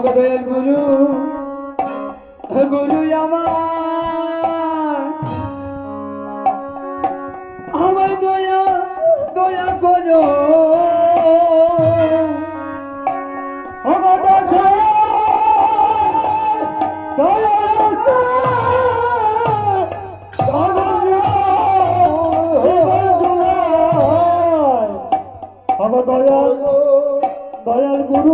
দয়াল গুরু গুরু আমার আমায় দয়া দয়া করো দয়াল দয়াল গুরু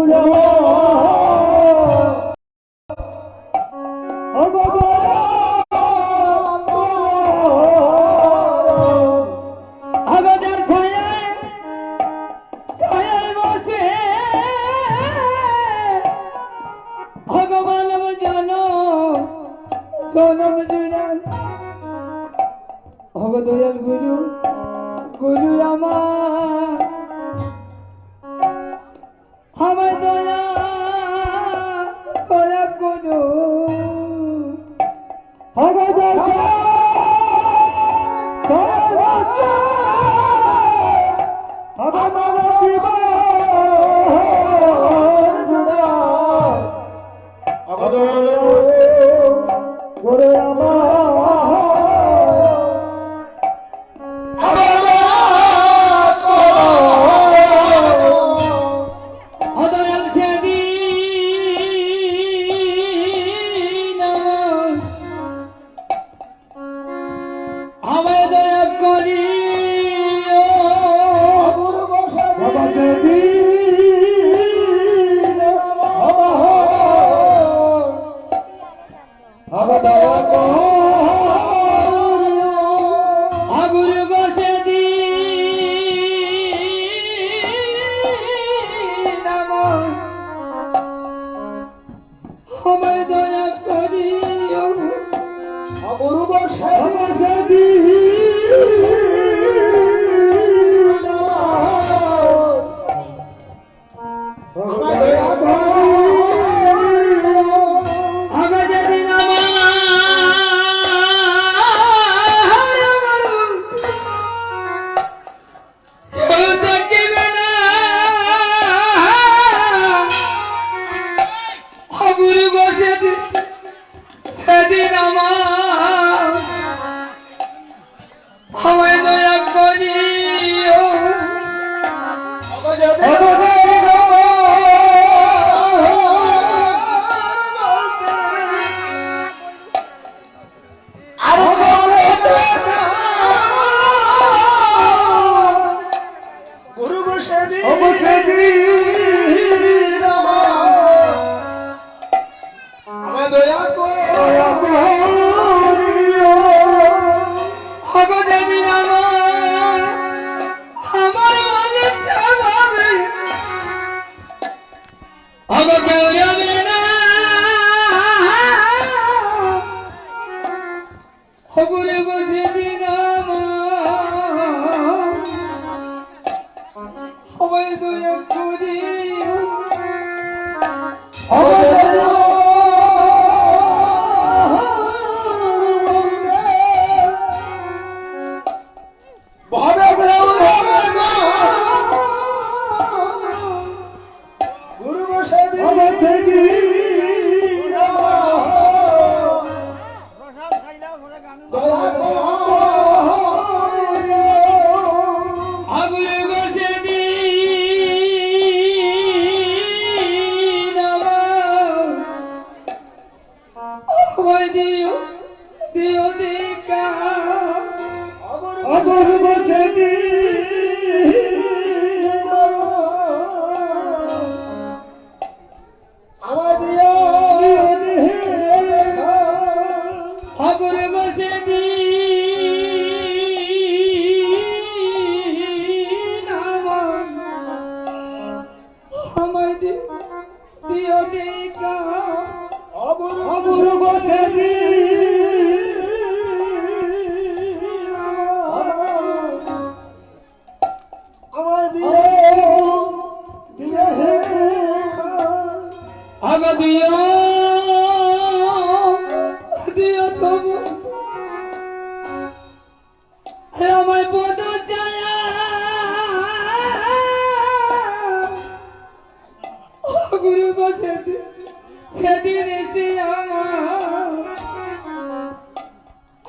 ভগবান জন সোনম জুড়ান ভগ দয়াল গুরু গুরু আমার আমায় দয়া করা করো আমায় দয়া করি আগুরু বসে দি আমায় দয়া করি আগুরু বসে দি সেদিন আমার আমায় দয়া করি গুরু বসেদি আমায় দয়া করি দিও দিও তবু হে আমায় বড় চায়া গুরু বসে সেদিন এসে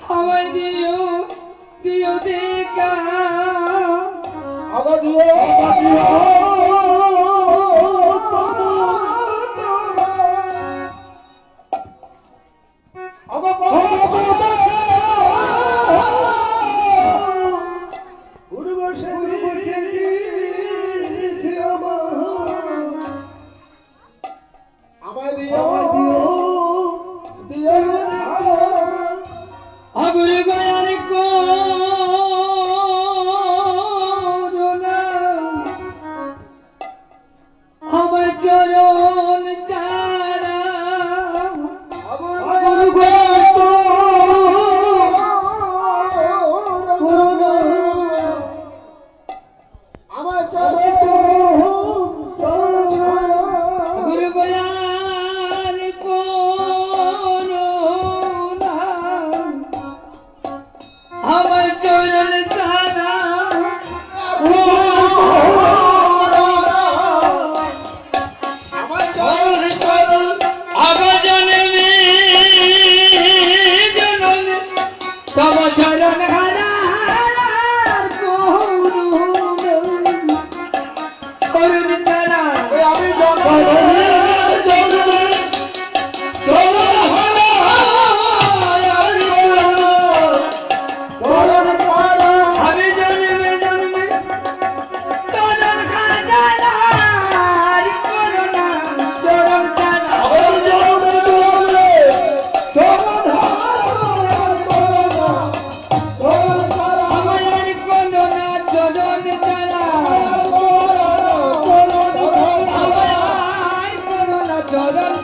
আমায় দিও দিও দেখা আবার দিও আগুরে গয়ার করুণা আমার চরণ চারা আগুরে গয়ার করুণা আমার চরণ চারা আবার জন্মে জন্মে তব চরণ হারার করুণ তারা আমি আমি জন্মে জন্মে চরণ হারার করুণা চরণ তারা আমার করুণা চরণ তারা আমার করুণা চরণ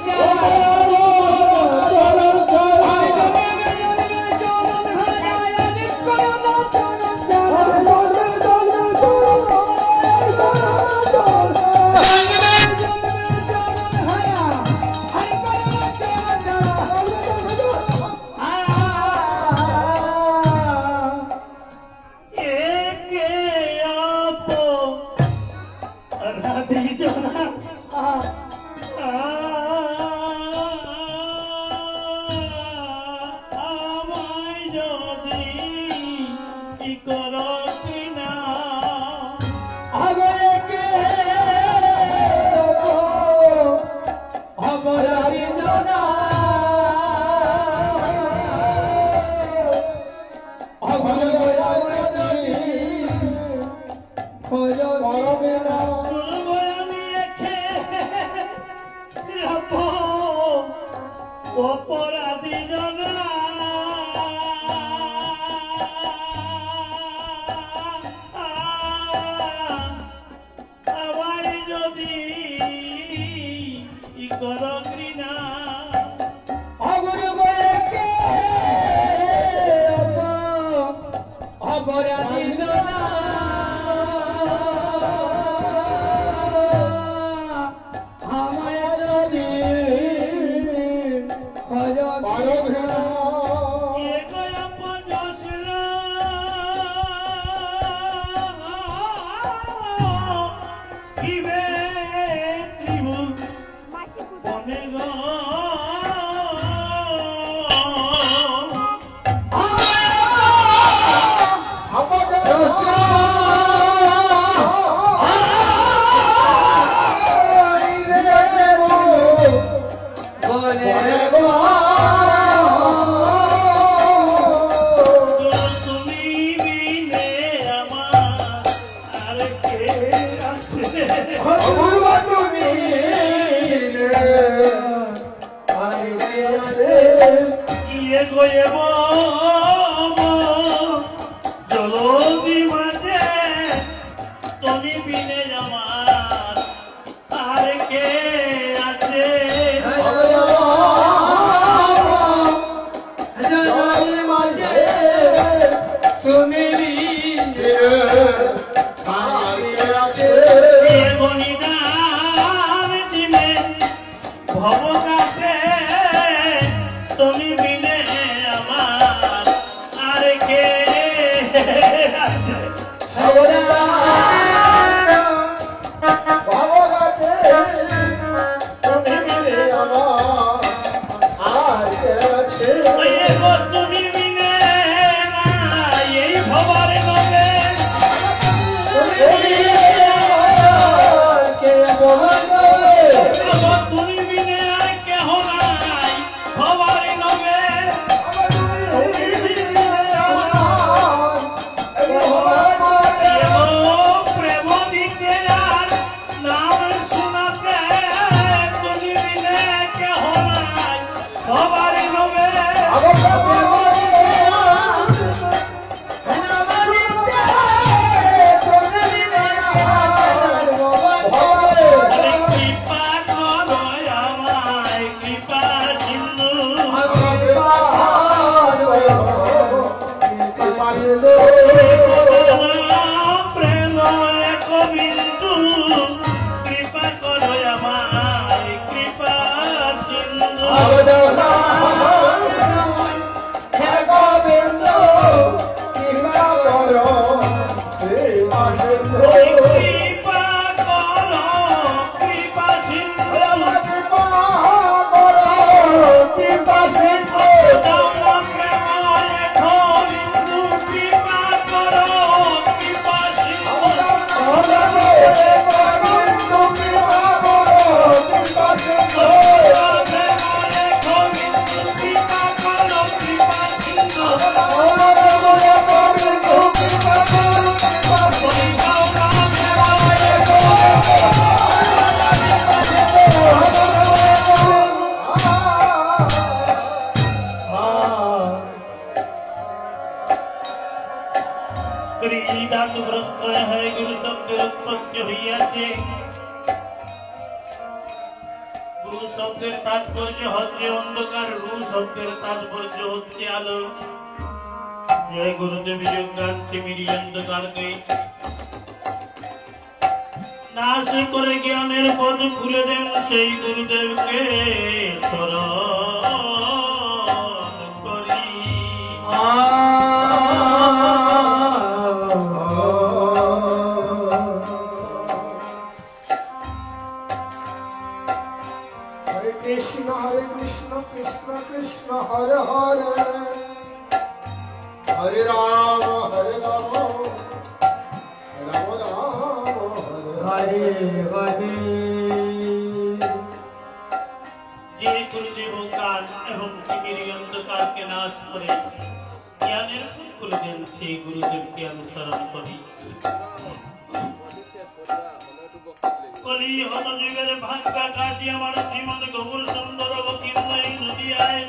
আমায় যদি কি করো কিনা বলবো আমি একে রাখো অপরাধী জনা আমায় যদি ই করো ঘৃণা জলদি মাঝে তুমি বিনে আমার আর কে আছে ভবকাশে তুমি বিনে আমার আর কে আছে ভগবান সবার নবে তুমি বিনে আর কেহ নাই সবার নবে প্রেম দিতে আর নাম শোনাতে তুমি বিনে কেহ নাই সবার নবে কৃপা করো আমায় কৃপা সিন্ধু প্রেম এক বিন্দু কৃপা করো আমায় কৃপা সিন্ধু কৃপা করো কৃপা সিন্ধু গুরু শব্দের উৎপত্তি হইয়াছে গুরু শব্দের তাৎপর্য হচ্ছে অন্ধকার গুরু শব্দের তাৎপর্য হচ্ছে আলো জয় গুরুদেব যোগান্তি মিরি অন্ধকারকে নাশ করে জ্ঞানের পথ খুলে দেন সেই গুরুদেবকে শরণ করি Krishna Krishna Krishna Hare Hare Hare Rama Hare Rama Rama Rama Hare হরে যে গুরুদেব কাল এবং পৃথিবীর অন্ধকারকে নাশ করে জ্ঞানের পথ খুলে দেন সেই গুরুদেবকে অনুসরণ করি কলি হত যুগের ভাগ্যা কাটি আমার শ্রীমদ গৌর সুন্দর অবতীর্ণ এই নদিয়ায়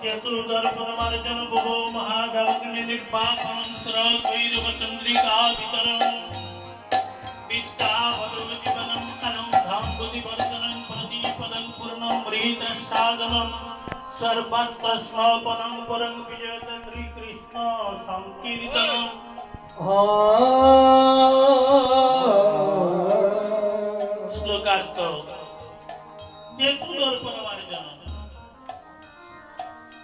চতুর্দর্শন মার্জন বহু মহাধাবগ্নি নির্বাপন সরল ভৈরব চন্দ্রিকা বিতরণ বিদ্যা বদল জীবনম অনম ধাম বুদ্ধি বর্ধনম প্রদীপদম পূর্ণম মৃত সাধনম सर्वत्र स्नोपनं परं विजयत श्री कृष्ण संकीर्तनम श्लोकार्थ चेतु दर्पण मार्जन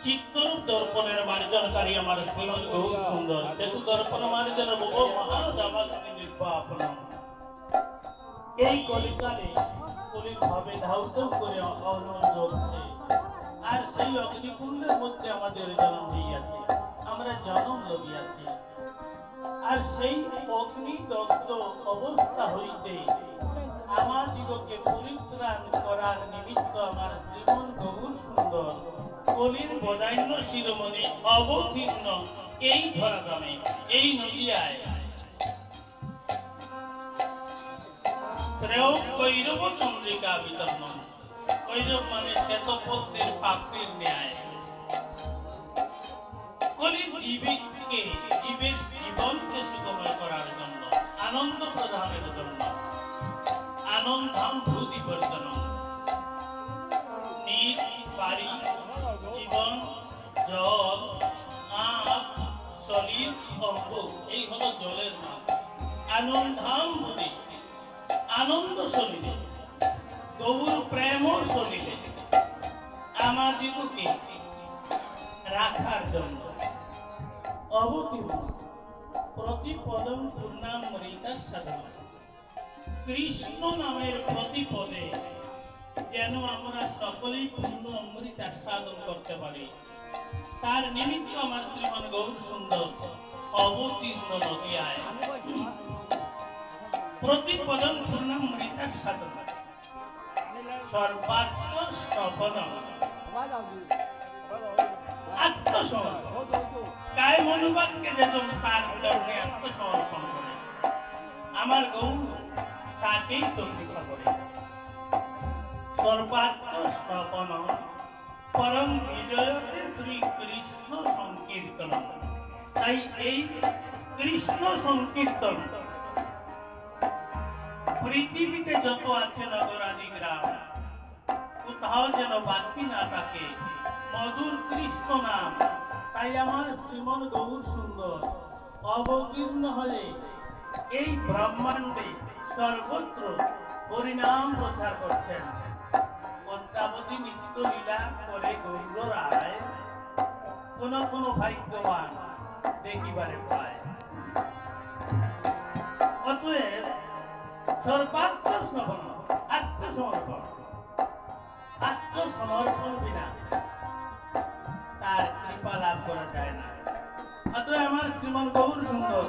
चित्त दर्पणের মার্জনকারী আমার শ্রীমৎ গৌর সুন্দর চেতু দর্পণ মার্জন বহু মহাদাবাগ্নি নির্বাপনম এই কলিকালে কলির ভাবে ধাউত করে অনন্ত হচ্ছে আর সেই অগ্নিকুণ্ডের মধ্যে আমাদের জন্ম হইয়াছে আমরা জন্ম লইয়াছি আর সেই অগ্নিদগ্ধ অবস্থা হইতে আমাদিগকে পরিত্রাণ করার নিমিত্ত আমার জীবন গৌর সুন্দর কলির বদান্য শিরোমণি অবতীর্ণ এই ধরাধামে এই নদিয়ায় শ্রেয় কৈরব চন্দ্রিকা বিতরণ কৈরব মানে শ্বেতপদ্মের পাপড়ির ন্যায় কলির জীবের জীবনকে সুগময় করার জন্য আনন্দ প্রদানের জন্য আনন্দাম ভূতি বর্ধন নীল বাড়ি জীবন জল আপ সলিল অম্ব এই হলো জলের নাম আনন্দাম ভূতি আনন্দ সলিলে গৌর প্রেম সলিলে আমাদিগকে রাখার জন্য অবতীর্ণ প্রতিপদম পূর্ণামৃতা সাধনা কৃষ্ণ নামের প্রতিপদে যেন আমরা সকলেই পূর্ণ অমৃত আস্বাদন করতে পারি। তার নিমিত্ত আমার শ্রীমান গৌর সুন্দর অবতীর্ণ নদিয়ায় প্রতিপদন পূর্ণামৃত আস্বাদন সর্বাত্ম স্থাপন আত্মসমর্পণ কায় মনোবাক্যে যেন তার উদাহরণে আত্মসমর্পণ করে আমার গৌর তাকেই প্রতীক্ষা করে। সর্বাত্ম স্থাপন পরম বিজয় শ্রী কৃষ্ণ সংকীর্তন। তাই এই কৃষ্ণ সংকীর্তন পৃথিবীতে যত আছে নগরাদি গ্রাম কোথাও যেন বাকি না থাকে মধুর কৃষ্ণ নাম। তাই আমার শ্রীমন গৌর সুন্দর অবতীর্ণ হয়ে এই ব্রহ্মাণ্ডে সর্বত্র হরিনাম প্রচার করছেন। পদ্মাবতী নিত্য লীলা করে গৌর রায় কোন কোন ভাগ্যবান দেখিবারে পায়। অতএব সর্বাত্মসমর্পণ আত্মসমর্পণ আত্মসমর্পণ বিনা তার কৃপা লাভ করা যায় না। অতএব আমার শ্রীমান গৌর সুন্দর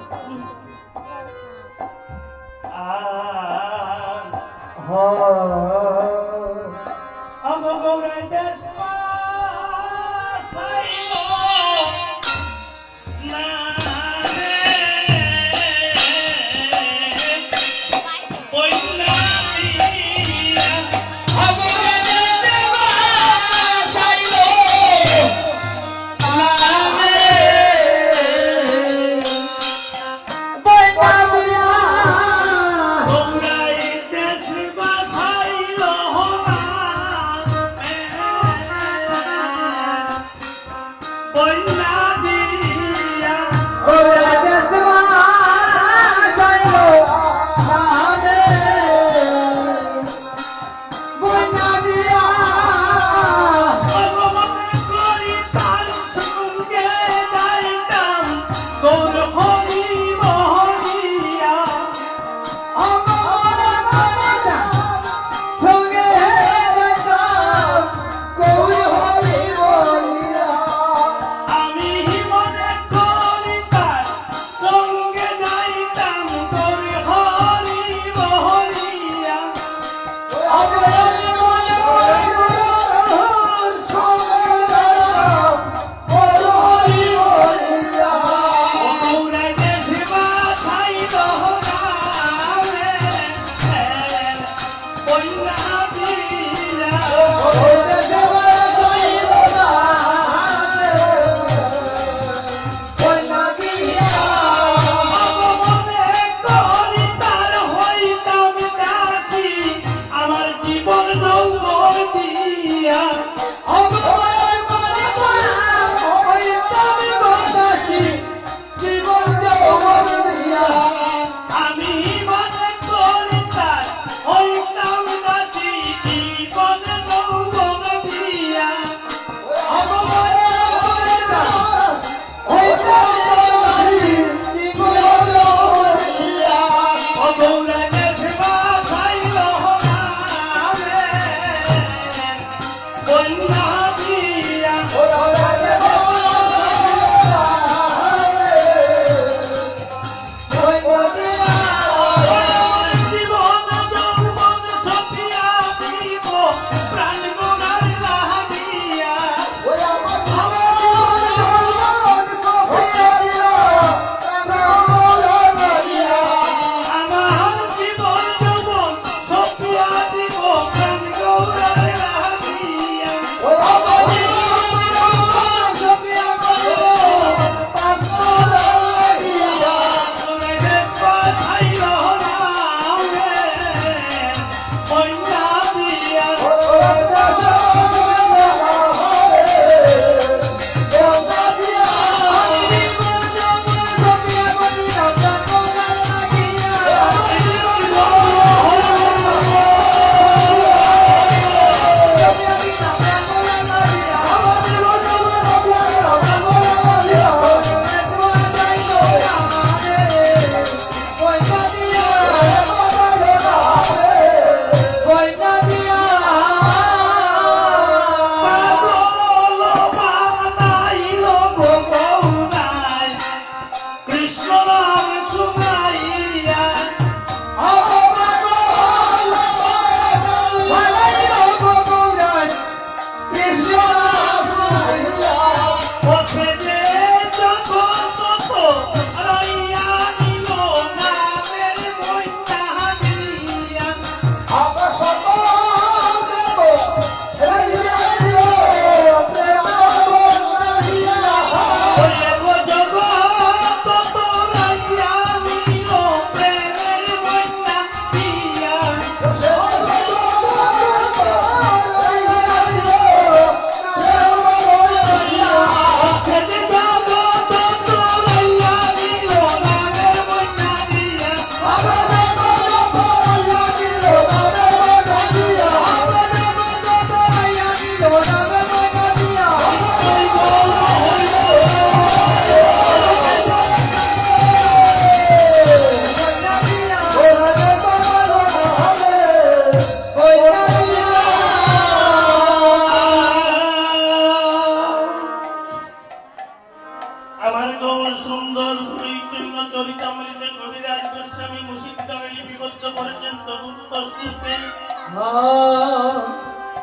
গৌর সুন্দর চৈতন্য চরিতামৃতে কবিরাজ গোস্বামী মুর্শিদাবাড়ি বিবদ্ধ করেছেন তদুত্তস্তুতে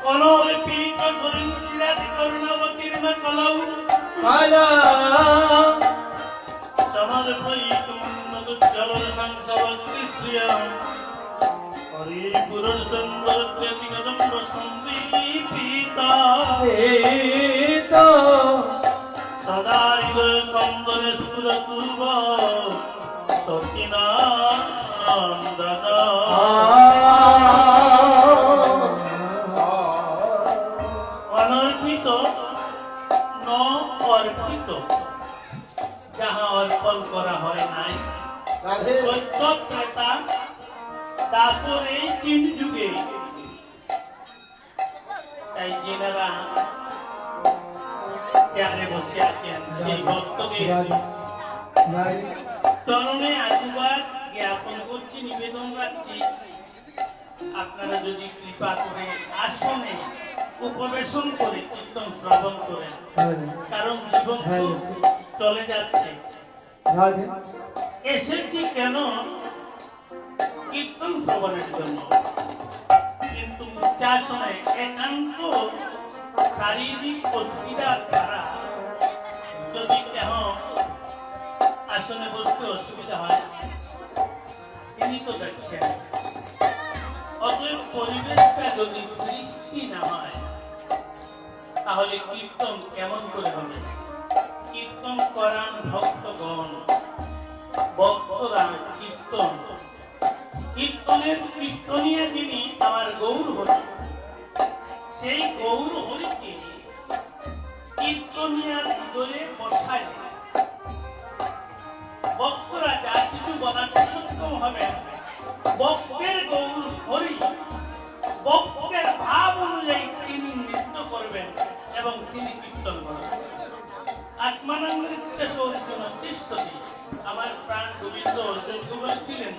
কলৌপিত করিমুচিরাজ করুণাবতীর্ণ কলৌ সমর্পয়িতুম নদুজ্জ্বল সংসবত্তিশ্রিয়ম হরিপুরুষ সুন্দর জ্যোতিকদম্ব সন্দীপিতা সদা হৃদয় কন্দরে সুরপূর্ব সখিনন্দন অনর্পিত ন অর্পিত যাহা অর্পণ করা হয় নাই রাধে সত্য ক্রেতা তারপরে তিন যুগে তাই যেনারা চেয়ারে বসে আছেন সেই ভক্তদের চরণে আশীর্বাদ জ্ঞাপন করছি, নিবেদন রাখছি। আপনারা যদি কৃপা করে আসনে উপবেশন করে কীর্তন শ্রবণ করেন, কারণ জীবন তো চলে যাচ্ছে। এসেছি কেন? কীর্তন শ্রবণের জন্য, কিন্তু মুক্তাসনে একান্ত শারীরিক অসুবিধার দ্বারা যদি কেন আসনে বসতে অসুবিধা হয়, তিনি তো দেখছেন। অতএব পরিবেশটা যদি সৃষ্টি না হয় তাহলে কীর্তন কেমন করে হবে? কীর্তন করান ভক্তগণ, ভক্তরা কীর্তন, কীর্তনের কীর্তনিয়া যিনি আমার গৌর হরি, সেই গৌর হরিকে কীর্তনিয়ার হৃদয়ে বসায় ভক্তরা যা কিছু বলাতে সক্ষম হবে। ভক্তের গৌর হরি ভক্তের ভাব অনুযায়ী তিনি নৃত্য করবেন এবং তিনি কীর্তন করবেন। আত্মানন্দিত অর্জুন তিষ্ঠতি, আমার প্রাণ গোবিন্দ অর্জুন বলেছিলেন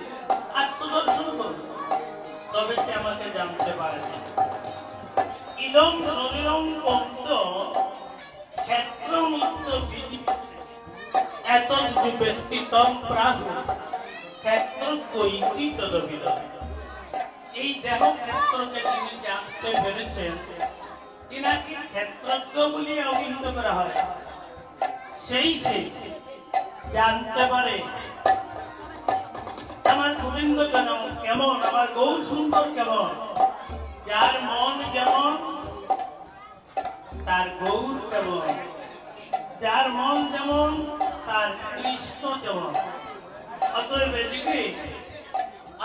আত্মদর্শন করুন, তবে সে আমাকে জানতে পারে। ইদম শরীরম পন্ত ক্ষেত্রমুক্ত বিধি এতদ্যুপেক্ষিতম প্রাহু ক্ষেত্র কৈতি তদবিদ। এই দেহ ক্ষেত্রকে তিনি জানতে পেরেছেন, তিনাকে ক্ষেত্রজ্ঞ বলে অভিহিত করা হয়। সেই জানতে পারে আমার গোবিন্দ কেমন, আমার গৌর সুন্দর কেমন। যার মন যেমন তার গৌর কেমন, যার মন যেমন তার কৃষ্ণ যেমন। অতএব এদিকে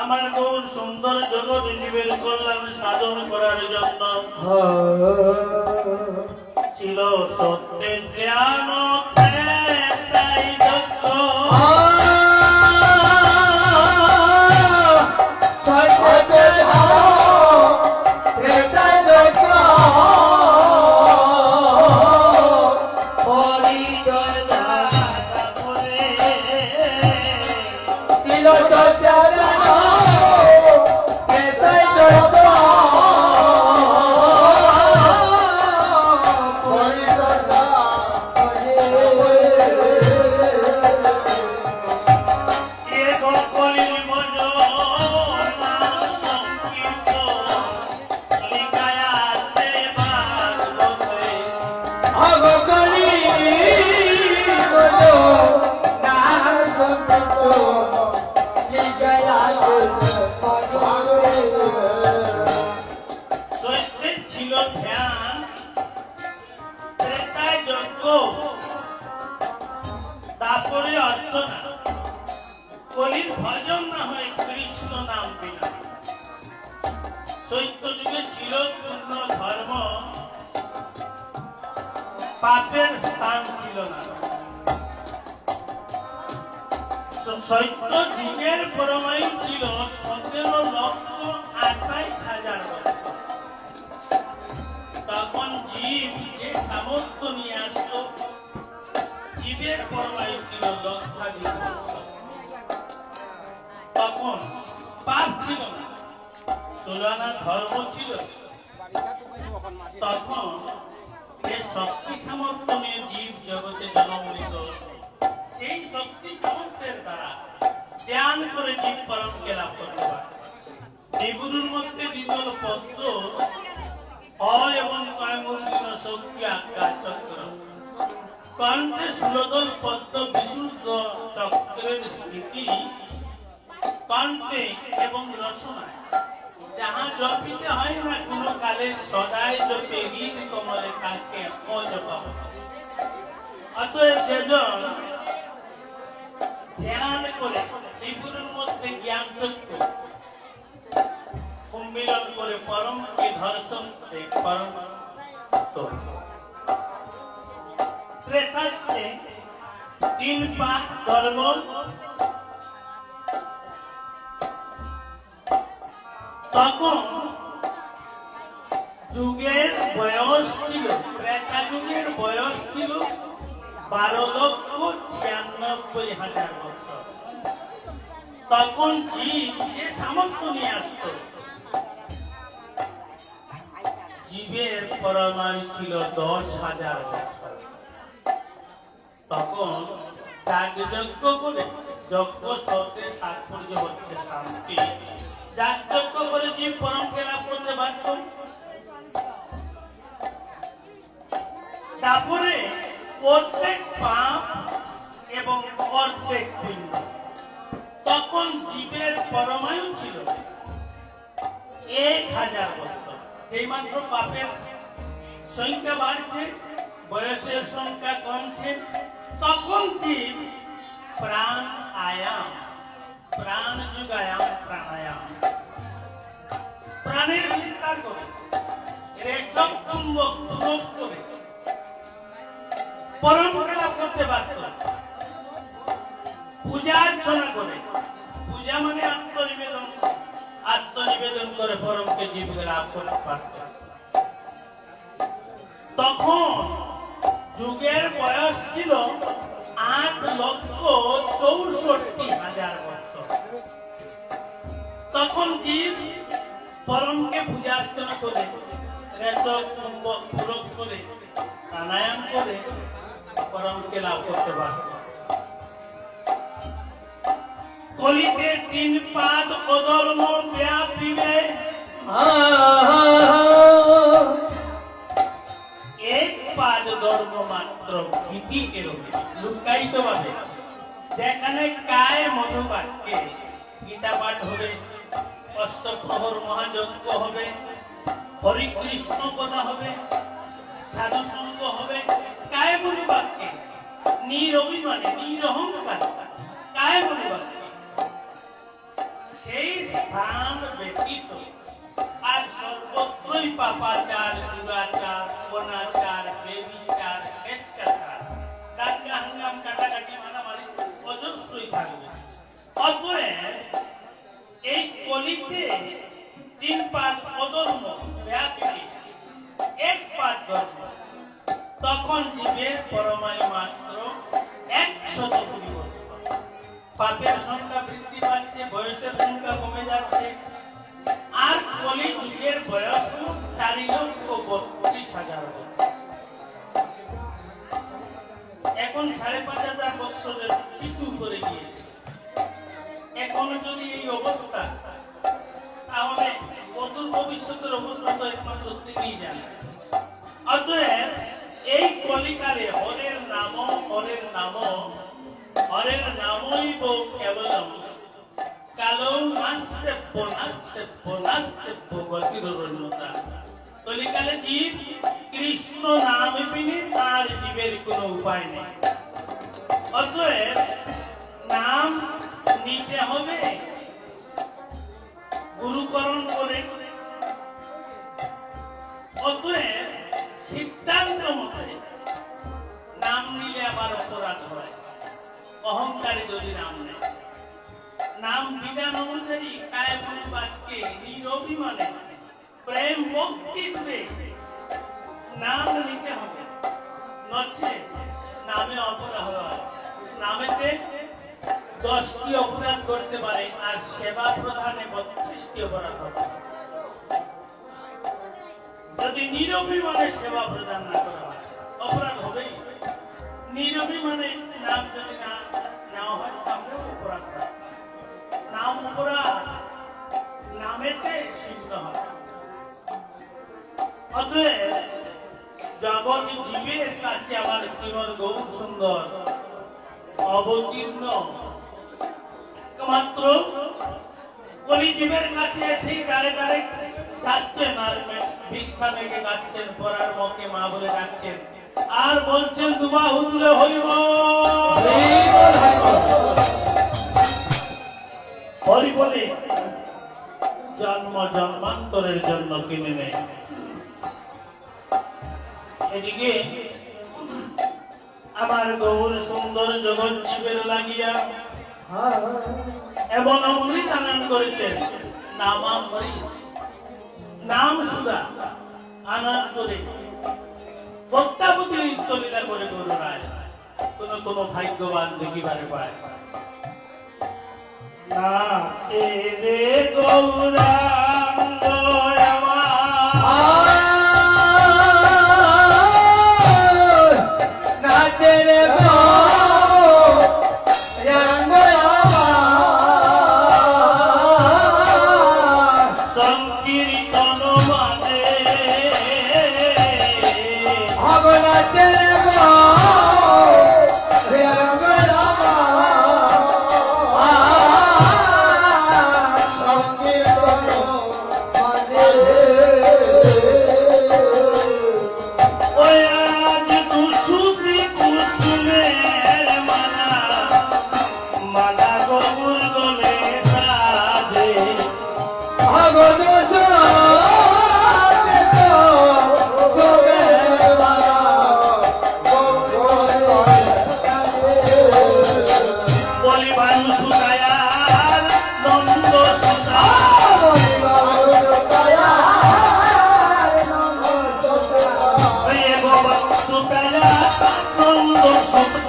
আমার গৌর সুন্দর জগৎ জীবের কল্যাণ সাধন করার জন্য ছিল সত্যের জ্ঞান তাই দক্ষ। তারপরে অর্চনা, কলির ভজন না হয় কৃষ্ণ নাম বিনা। চৈত্য যুগে ছিল পূর্ণ ধর্ম, পাপের স্থান ছিল না। চৈত্য যুগের পরমায়ু ছিল 17,28,000 বছর। তখন জীব যে সামর্থ্য নিয়ে আসলো, জীবের পরমায়ু ছিল লক্ষাধিক বছর। তখন পাপ ছিল না, তুলনা ধর্ম ছিল। তখন যে শক্তি সামর্থ্য নিয়ে জীব জগতে জন্ম নিত, সেই শক্তি সামর্থ্যের দ্বারা ধ্যান করে জীব পরমকে লাভ করতে পারে। এই গুরুর মধ্যে দ্বিতল পদ্ম হয় এবং কয়মূর্তির শক্তি আজ্ঞা চক্র কণ্ঠে সুরদল পদ্ম বিশুদ্ধ চক্রের স্মৃতি কণ্ঠে এবং রসনায় যাহা জপিতে হয় না কোনো কালে সদায় জপে ঋণ কমলে তাকে অজপা। অতএব যেজন ধ্যান করে ত্রিপুরের মধ্যে জ্ঞান তত্ত্ব সম্মিলন করে পরমকে দর্শন করে পরম ত্রেতাতে 3 পাক ধর্ম তখন যুগের বয়স ছিল, ত্রেতা যুগের বয়স ছিল 12,96,000 বছর। তখন জীব যে সামর্থ্য নিয়ে আসত, জীবের পরমায়ু ছিল 10,000 বছর। তখন যাগযজ্ঞ করে, যজ্ঞ শব্দের তাৎপর্য হচ্ছে শান্তি, যাগযজ্ঞ করে জীব পরমকে লাভ করতে পারত। তারপরে প্রত্যেক পাপ এবং প্রত্যেক পুণ্য, তখন জীবের পরমায়ু ছিল 1,000 বছর। এইমাত্র পাপের সংখ্যা বাড়ছে, বয়সের সংখ্যা কমছে, তখন জীব প্রাণ আয়াম, প্রাণ যুগায়াম, প্রাণায়াম, প্রাণের বিস্তার করে রেচক চুম্বক পূরক করে পরমকে লাভ করতে পারত। পূজা অর্চনা করে, পূজা মানে আত্মনিবেদন, আত্মনিবেদন করে পরমকে জীবকে লাভ করতে পারত। তখন যুগের বয়স ছিল 8,64,000 বছর। তখন জীব পরমকে পূজা অর্চনা করে, রেচক চুম্বক পূরক করে, প্রাণায়াম করে পরমকে লাভ করতে পারত। কলিতে 3 পাদ অধর্ম ব্যাপিবে, এক পাদ ধর্ম মাত্র ভীতি এরবে লুকায়িত ভাবে, যেখানে কায় মধুবাক্যে গীতা পাঠ হবে, অষ্টপ্রহর মহাযজ্ঞ হবে, হরিকৃষ্ণ কথা হবে, সাধু সঙ্গ হবে, কায় মধুবাক্যে নিরভিমানে নিরহংকার কায় মধুবাক্যে, সেই স্থান ব্যতীত আর সর্বত্রই পাপাচার, দুরাচার, অনাচার, বেবিচার, স্বেচ্ছাচার, দাঙ্গা হাঙ্গাম, কাটাকাটি, মারামারি অজস্রই থাকবে। অতএব এই কলিতে 3 পাদ অধর্ম ব্যাপী, এক পাদ ধর্ম, তখন জীবের পরমায়ু মাত্র 120 বছর। পাপের সংখ্যা বৃদ্ধি পাচ্ছে, বয়সের সংখ্যা কমে যাচ্ছে, আর কলি যুগের বয়স 4,32,000 বছর। এখন 5,500 বছরের কিছু করে গিয়েছে। এখন যদি এই অবস্থা, তাহলে অদূর ভবিষ্যতের অবস্থা তো একমাত্র তিনিই জানেন। অতএব এই কলিকালে হরের নাম, হরের নাম, হরের নামইব কেবলম কালো নাস্তেব্য নাস্তেব্য নাস্তেব্য গতিররণ্যতা। কলিকালে জীব কৃষ্ণ নাম বিনে তার জীবের কোনো উপায় নেই। অতএব নাম নিতে হবে গুরুকরণ করে। অতএব সিদ্ধান্ত মতে নাম নিলে আবার অপরাধ হয়, অহংকারী যদি নাম নেয়। নাম বিধান অনুযায়ী কায় বাক্যে নিরভিমানে প্রেম ভক্তিতে নাম নিতে হবে, নচে নামে অপরাধ হয়। নামেতে 10টি অপরাধ করতে পারে, আর সেবা প্রদানে 32টি অপরাধ হবে। যদি নিরভিমানে সেবা প্রদান না করা হয়, অপরাধ হবেই। নিরভিমানে নাম যদি না পূর্ণিমার গৌর সুন্দর অবতীর্ণ একমাত্র কলিজীবের কাছে এসে দাঁড়ে দাঁড়ে যাচ্ছেন আর ভিক্ষা মেঘে গাচ্ছেন, পরার মুখে মা বলে ডাকছেন আর বলছেন দুবা হুজুরে হইব হরি বলে জন্ম জন্মান্তরের জন্য কিনে নেয়। এদিকে আমার গৌর সুন্দর জগৎ জীবের লাগিয়া এবং অমৃত আনয়ন করেছেন নামামৃত নাম সুধা আনয়ন করে প্রত্যাবতী নিত্যলীলা করে গৌরায় কোন কোন ভাগ্যবান দেখিবারে পায় না রে গৌরাঙ্গ আমার সংকীর্তন মানে ওই আজ কুসুমি কুসুমের মালা মালা গৌর গলে সাধে বলিবায়ু সুদায়ার নন্দ সুদা সুদায়া নন্দ সুদা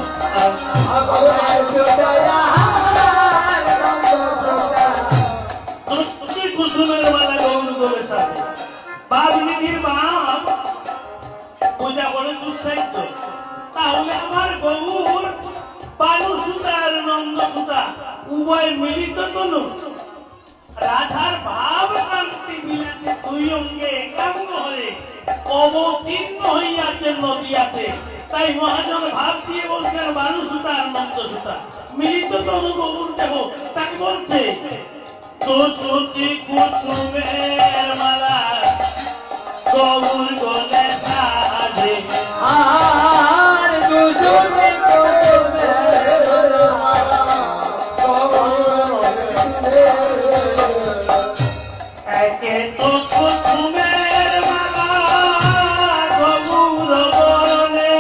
কুসুমের মালা গৌর গলে সাধে বাবলিনীর বাপ পূজা করে দুঃসাহিত্য, তাহলে আমার গৌর বালু সুতা আর নন্দ সুতা উভয় মিলিত তনু রাধার ভাব কান্তি বিলাসে দুই অঙ্গে একাঙ্গ হয়ে অবতীর্ণ হইয়াছেন নদিয়াতে। তাই মহাজন ভাব দিয়ে বলছেন বালু সুতা আর নন্দ সুতা মিলিত তনু গৌর দেহ, তাকে বলছে কুসুতি কুসুমের মালা গৌর গলে সাধে আর কুসুমে একে তো কুসুমের মালা গৌর গলে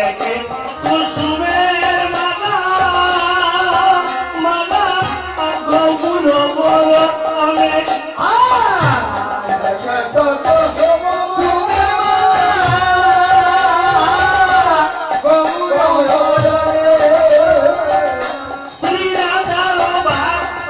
একে কুসুমের মালা মালা গৌর গলে শ্রী রাধার ভক্ত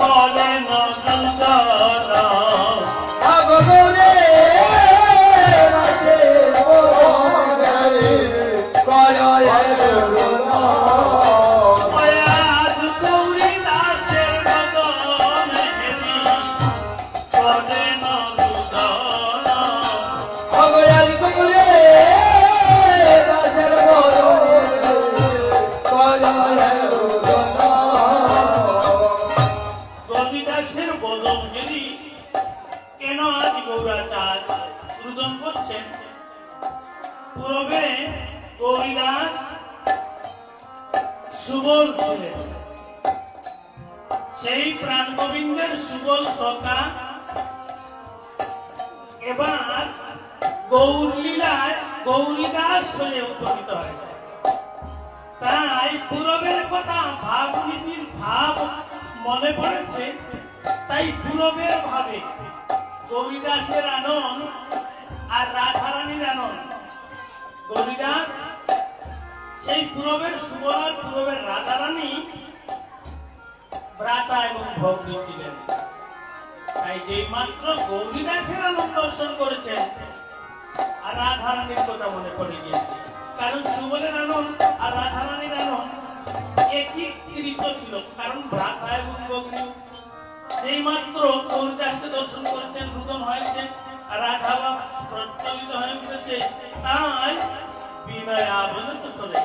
করেন নন্দন আগরে রাসের বদনে করেন আজ গৌরী দাসের মদন হেরি করেন নন্দন আগরার করে রাসের বদনে করেন গৌরীদাসের বদন হেরি কেন আজ গৌরাচার রুদন করছেন? পূর্বে গৌরীদাস সুবল ছিলেন, সেই প্রাণ গোবিন্দের সুবল সখা এবার গৌরলীলায় গৌরীদাস হয়ে উদ্ভূত হয়েছে। তাই পূরবের কথা ভাবনীতির ভাব মনে পড়েছে, তাই পূরবের ভাবে গৌরীদাসের আনন্দ আর রাধারানীর আনন্দ। গৌরীদাস সেই পূরবের সুবল পূরবের রাধারানী ভ্রাতা এবং ভগ্নী ছিলেন। তাই যেই মাত্র গৌরীদাসের আনন্দ দর্শন করেছেন আর রাধারানীর কথা মনে পড়ে গিয়েছে, কারণ সুবলের আনন্দ আর রাধারানীর আনন্দ একই কৃত ছিল, কারণ ভ্রাতা এবং ভগ্নী। এই মাত্র গৌরীদাসকে দর্শন করেছেন, রুদন হয়েছে আর রাধা প্রচলিত হয়ে উঠেছে, তাই বিনয় আবনত চলে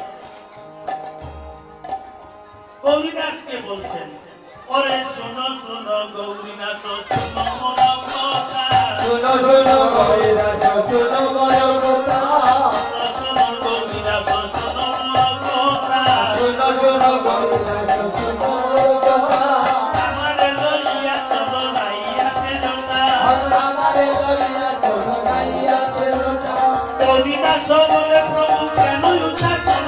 গৌরীদাসকে বলছেন, ওরে শোনো শোনো গৌরীনাথ শোনো মোর কথা, শুনো শুনো গৌরীদাস শুনো মোর কথা, শোনো গৌরীনাথ শোনো মোর কথা, শুনো শুনো গৌরীদাস শুনো মোর কথা, আমারে লইয়া চলো নাইয়াতে জোতা, আমারে লইয়া চলো নাইয়াতে জোতা, গৌরীদাস বলে প্রভু কেন উঠা কেন,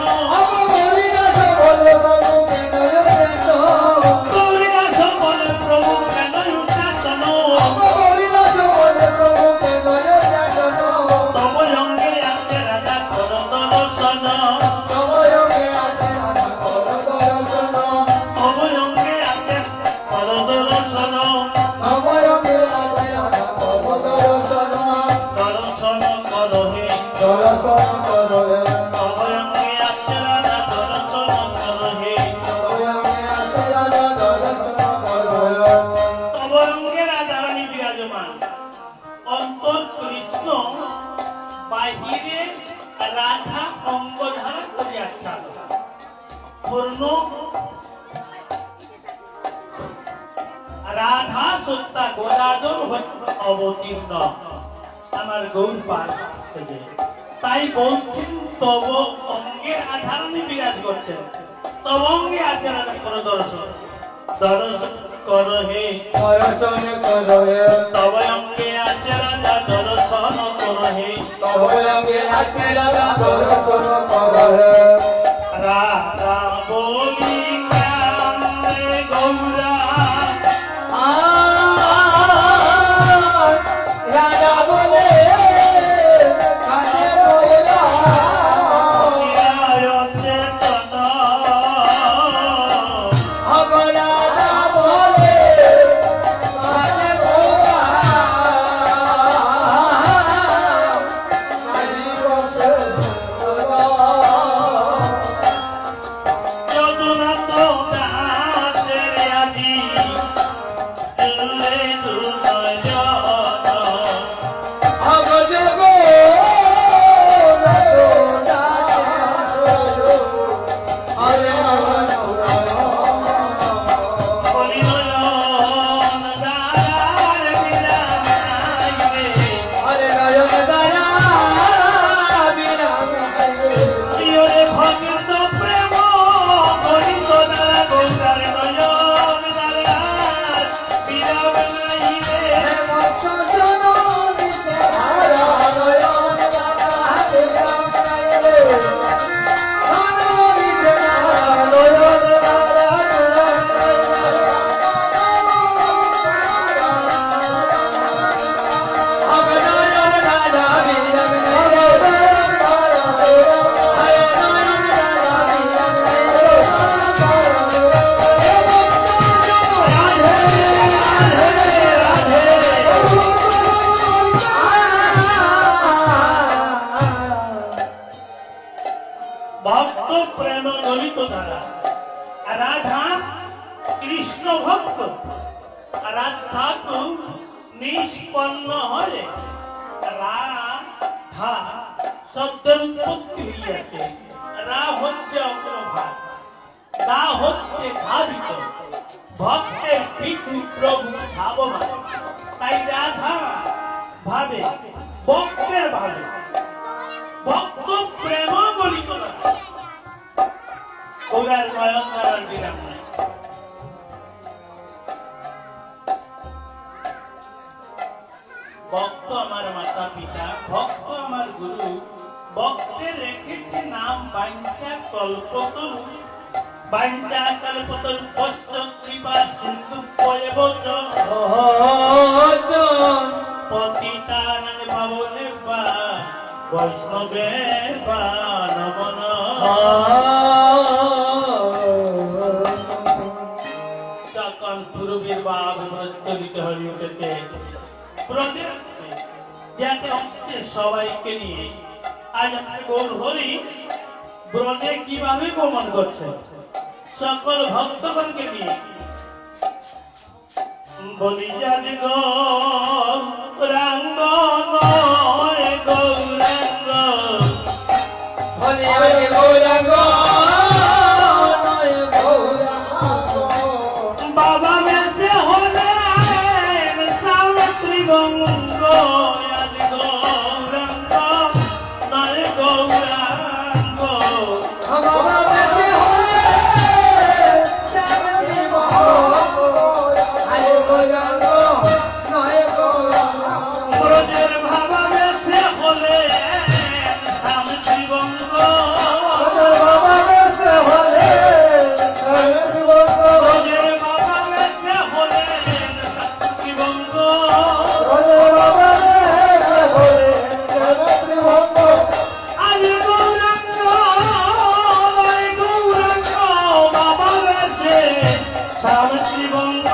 গৌরীদাস বলে প্রভু কেন এসেছো, গৌরীদাস বলে প্রভু কেন উঠা কেন, গৌরীদাস বলে প্রভু কেন এসেছো, তব অঙ্গে আছে রাধা কর দর্শন, সময়কে আছে রাধা করো দর্শন, তব অঙ্গে আছে কর দর্শন, সময়কে আছে রাধা করো দর্শন, দর্শন কর হে, দর্শন করো হে, তব অঙ্গে আছে রাধা দর্শন কর হে, সময়কে আছে রাধা দর্শন করো হে, তব অঙ্গে রাধারানী বিরাজমান, অন্তর কৃষ্ণ বাহিরে রাধা অঙ্গ ধারণ করিয়াছেন, পূর্ণ রাধা সত্তা গোদাদর অবতীর্ণ আমার গৌর পাঠ থেকে। তাই বলছেন তব অঙ্গে রাধারানী বিরাজ করছেন, তব অঙ্গে আছে রাধা কর দর্শন, দর্শন কর হে, দর্শন করো হে, তব অঙ্গে আছে রাধা দর্শন কর হে, সময়কে আছে রাধা দর্শন করো হে, রাধা বলি কান্দে গৌরা, রাধা বলে কাছে গৌরা, চিরায় চেতন, রাধা বলে কাছে গৌরা, আজি বসে সদা যত ভক্ত রাধাতু নিষ্পন্ন হলে রাধা শব্দের উৎপত্তি হইয়াছে। রা হচ্ছে অগ্রভাগ, দা হচ্ছে ধাবিত, ভক্তের পিতৃ প্রভু ভাবমান। তাই রাধা ভাবে, ভক্তের ভাবে, ভক্ত প্রেম বলি ওরার নয়ন করার বিরাম নাই। ভক্ত আমার মাতা পিতা, ভক্ত আমার গুরু, ভক্তের রেখেছে নাম বাঞ্ছা কল্পতরু। বাঞ্ছা কল্পতরু পশ্চ কৃপা সিন্ধু পয়বচ পতিতানাং পাবনেভ্যা বৈষ্ণবেভ্যা নমো তখন পূর্বের বা বিমৃত্যুলিত হয়ে উঠেছে ব্রজের যাতে অন্তে সবাইকে নিয়ে আজ গৌর হরি ব্রজে কিভাবে গমন করছে সকল ভক্তগণকে নিয়ে বলি জানি গৌরাঙ্গ নয় গৌরাঙ্গ হরি হরি গৌরাঙ্গ বাবা মেসে হলে সাবিত্রী গঙ্গ আদি গৌরাঙ্গ নয় গৌরাঙ্গ ব্রজের বাবা মেসে হলে সাবিত্রী গঙ্গ ব্রজের বাবা মেসে হলে সাবিত্রী গঙ্গ আরে গৌরাঙ্গ নয় গৌরাঙ্গ বাবা মেসে সাবিত্রী গঙ্গ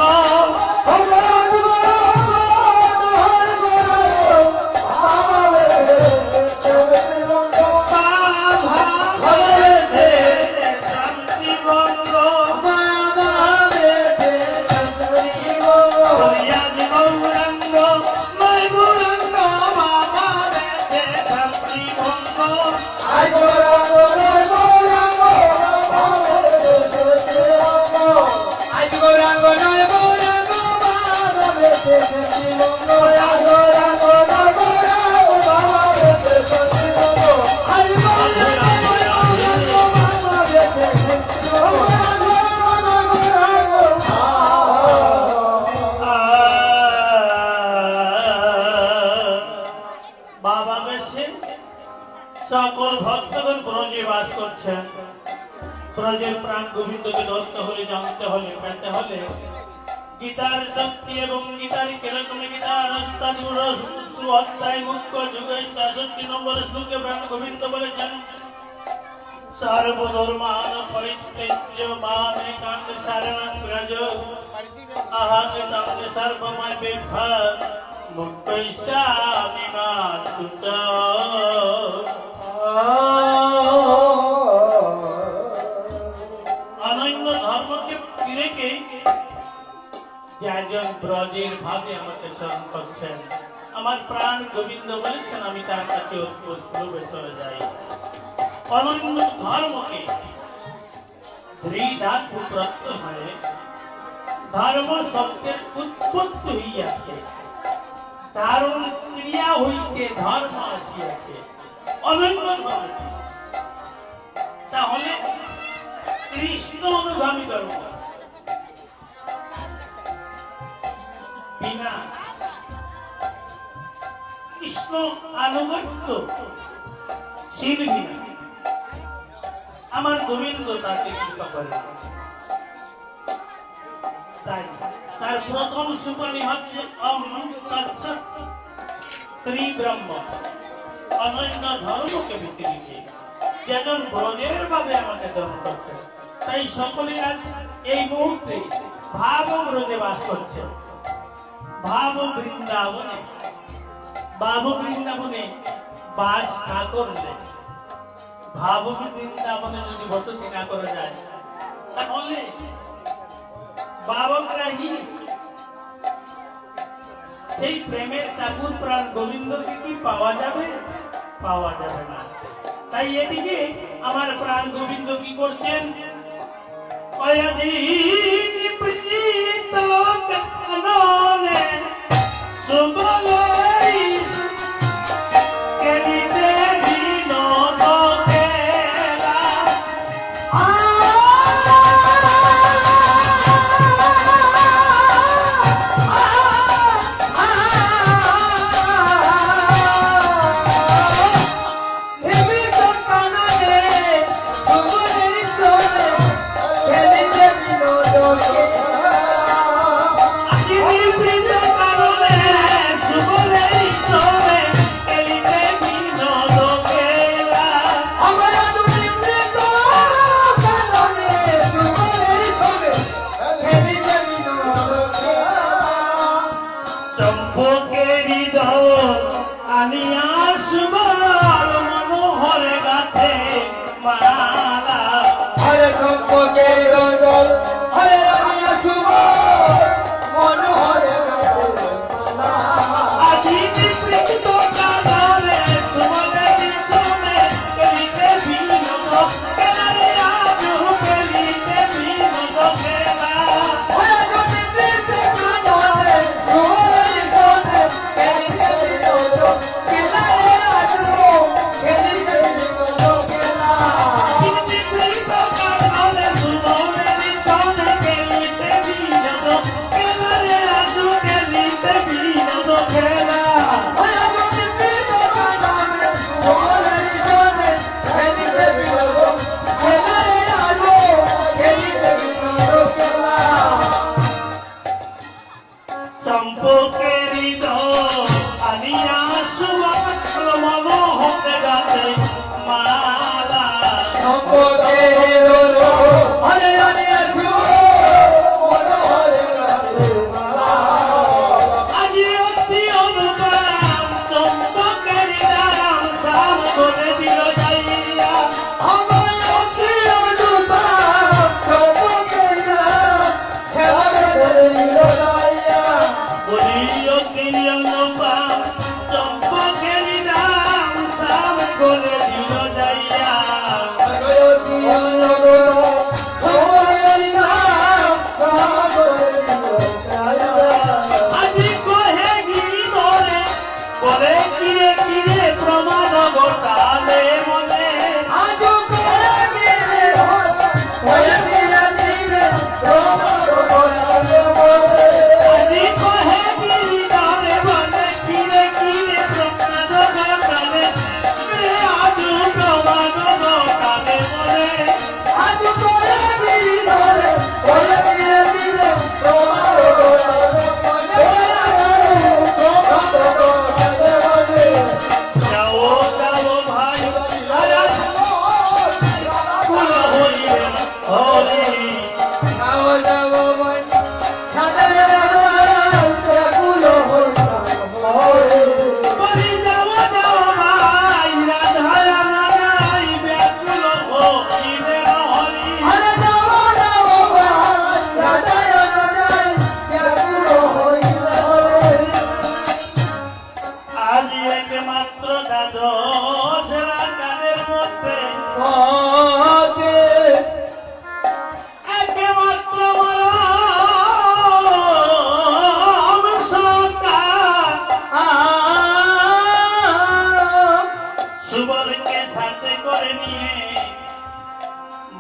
বাবা বেশে সকল ভক্তগণ ব্রজে বাস করছেন। ব্রজের প্রাণ গোবিন্দকে ধরতে হলে, জানতে হলে, পেতে হলে গীতার শক্তি এবং গীতার কিরকম গীতার অধ্যায় মুখ্য যুগে ৬৩ নম্বর শ্লোকে প্রাণ গোবিন্দ বলেছেন সর্বধর্মান পরিত্যজ্য মাম একাং শরণং ব্রজ अहं तं सर्वमपेक्षा मुक्तयिष्यामि मा शुचा। অনন্য ধর্মকে রেখে যে একজন ব্রজের ভাবে আমাকে স্মরণ করছেন, আমার প্রাণ গোবিন্দ বলেছেন আমি তার কাছে প্রবেশ করে যাই। অনন্য ধর্মকে ধাতু প্রত্যয় ধর্ম শব্দের উৎপত্তি হইয়াছে, ধারণ ক্রিয়া হইতে ধর্ম আসিয়াছে, অনন্য ধর্ম। তাহলে কৃষ্ণ অনুগামী ধর্ম বিনা কৃষ্ণ আনুগত্য শিরবি আমার গোবিন্দ তাকে কৃপা করে। তাই তার প্রথম সুপানি হচ্ছে ত্রিব্রহ্ম, অনন্য ধর্মকে বিক্রিকে যেমন ব্রজের ভাবে আমাকে ধর্ম করছে। তাই সকলে এই মুহূর্তে ভাব ব্রজে বাস করছে। ভাব বৃন্দাবনে, ভাব বৃন্দাবনে বাস না করলে, ভাব বৃন্দাবনে যদি বসতি না করা যায় তাহলে বাবগ্রাহী সেই প্রেমের ঠাকুর প্রাণ গোবিন্দকে কি পাওয়া যাবে? পাওয়া যাবে না। তাই এদিকে আমার প্রাণ গোবিন্দ কি করছেন?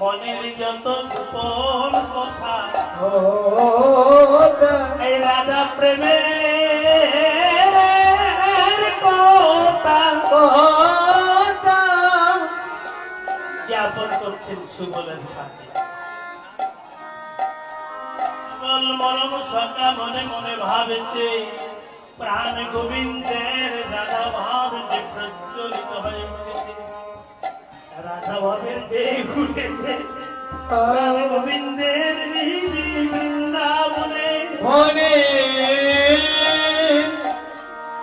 মনের যত গোপন কথা এই রাধা প্রেমের কথা জ্ঞাপন করছেন সুবলের সাথে। মরম সকা মনে মনে ভাবেছে প্রাণ গোবিন্দের রাধা ভাব যে প্রজ্বলিত হয়ে উঠেছে, রাধা ভাবের দেহ উঠেছে প্রাণ গোবিন্দের বৃন্দাবনে মনে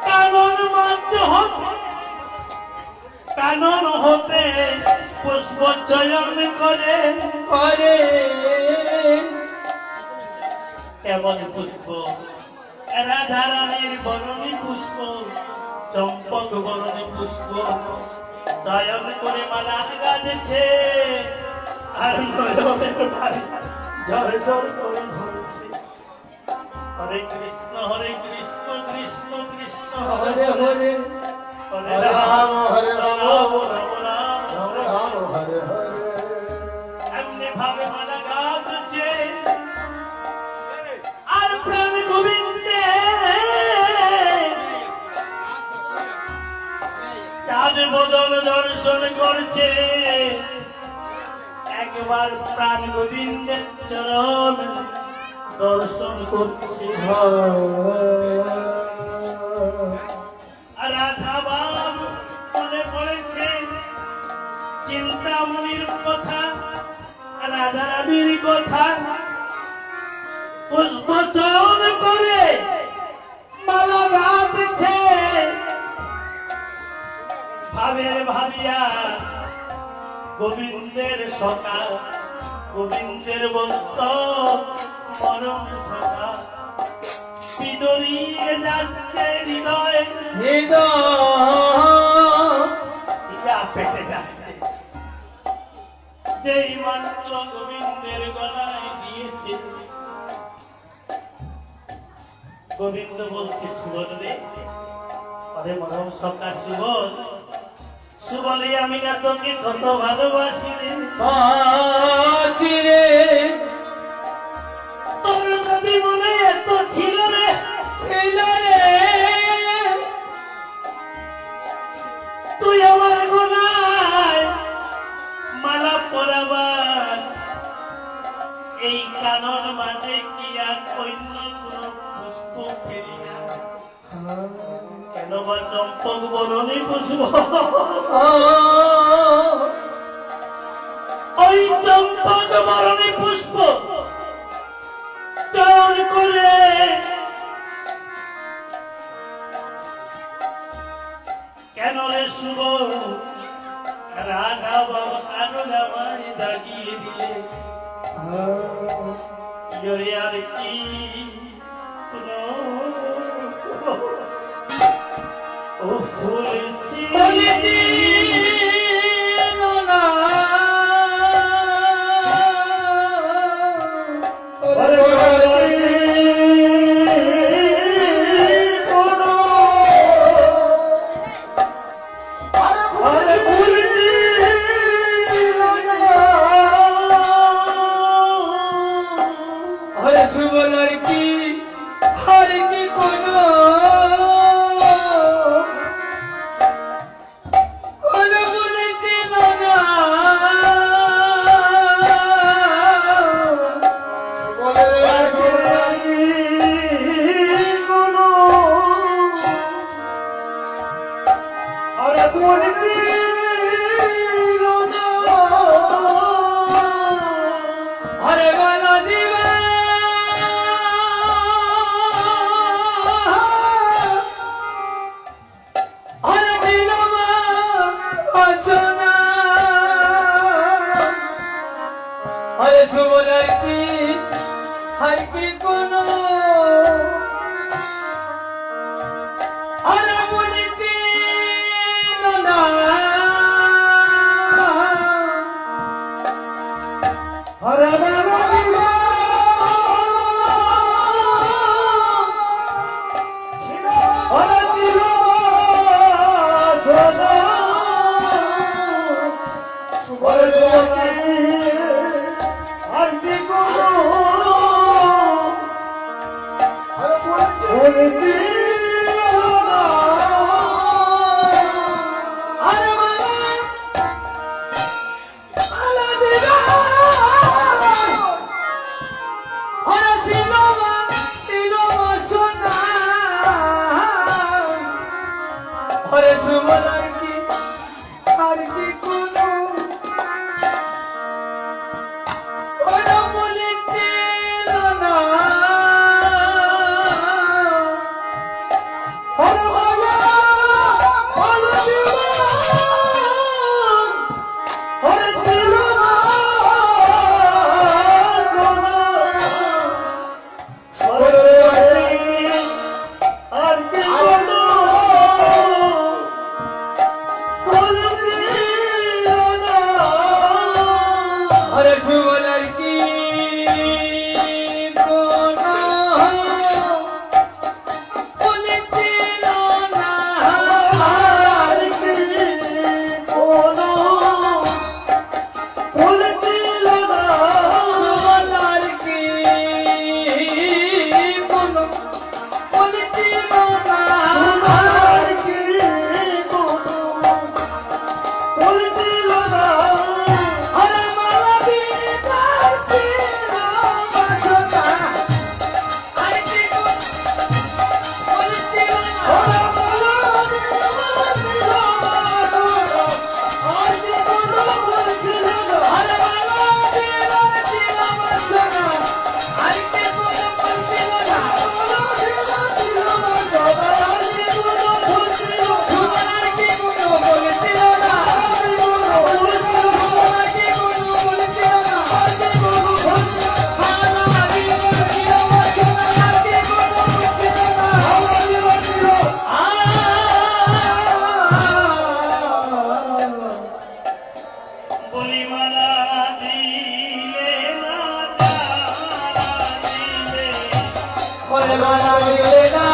কানন মাঝ কানন হতে পুষ্প চয়ন করে করে কেমন পুষ্প রাধারানীর বরণী পুষ্প চম্পক বরণী পুষ্প চয়ন করে মালা গাঁথেছে আর নয়নের বাড়ি ঝড় ঝড় করে ধরছে। হরে কৃষ্ণ কৃষ্ণ কৃষ্ণ হরে হরে হরে রাম রাম রাম রাম হরে হরে এমনি ভাবে মালা গাঁথছে আর প্রাণ গোবিন্দে চাঁদ বদন দর্শন করছে। একবার প্রাণ গোবিন্দের চরণ দর্শন করছে। রাধাবাব মনে পড়েছে চিন্তামণির কথা, রাধারানীর কথা। পুষ্পচরণ করে মালা গাঁথছে ভাবের ভাবিয়া গোবিন্দের সখা গোবিন্দের বন্ত পরম সখা বিদরিয়ে যাচ্ছে হৃদয় পেটে যাচ্ছে। যেই মাত্র গোবিন্দের গলায় দিয়েছে গোবিন্দ বলছে সুবল রে আরে মরম সখা সুবল সুবলে আমি না তোকে কত ভালোবাসি রে তোর যদি মনে এত ছিল রে তুই আমার গলায় মালা পরাবার এই কানন মাঝে কি আর অন্য কোন পুষ্প ফেলি না কেন বা চম্পক বরণী পুষ্প ওই চম্পক বরণী পুষ্প চয়ন করে কেন রে শুভ রাধা বাবা কানন আমায় দাগিয়ে দিলে জোরে আর কি ও ফুলেছি বলি মালা দিলে না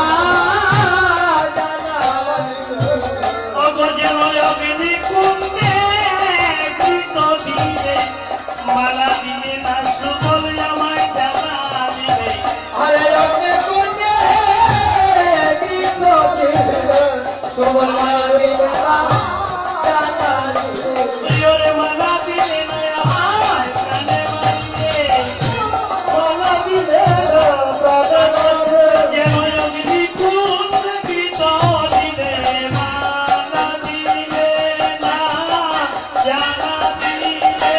জানা দিলে অগজে অগ্নি কুণ্ডে কৃত দিলে মালা দিলে না সুবল আমায় জানা দিলে ওরে মালা দিলে না আমায় প্রাণে মারিলে যেন অগ্নি কুণ্ডে কৃত দিলে মালা দিলে না জানা দিলে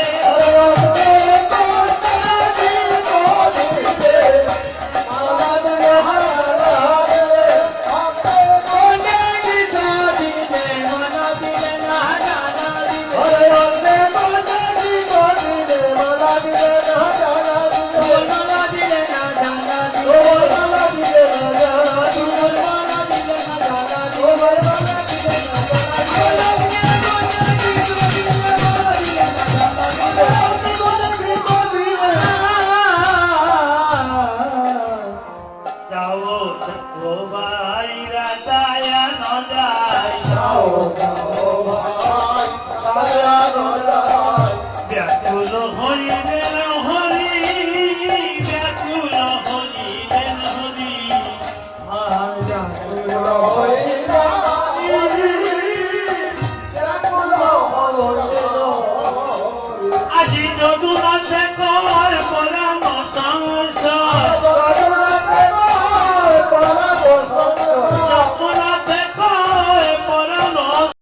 যাও ও ভাইরা দায়া ন যায় যাও যাও ভাই, দয়া দয়া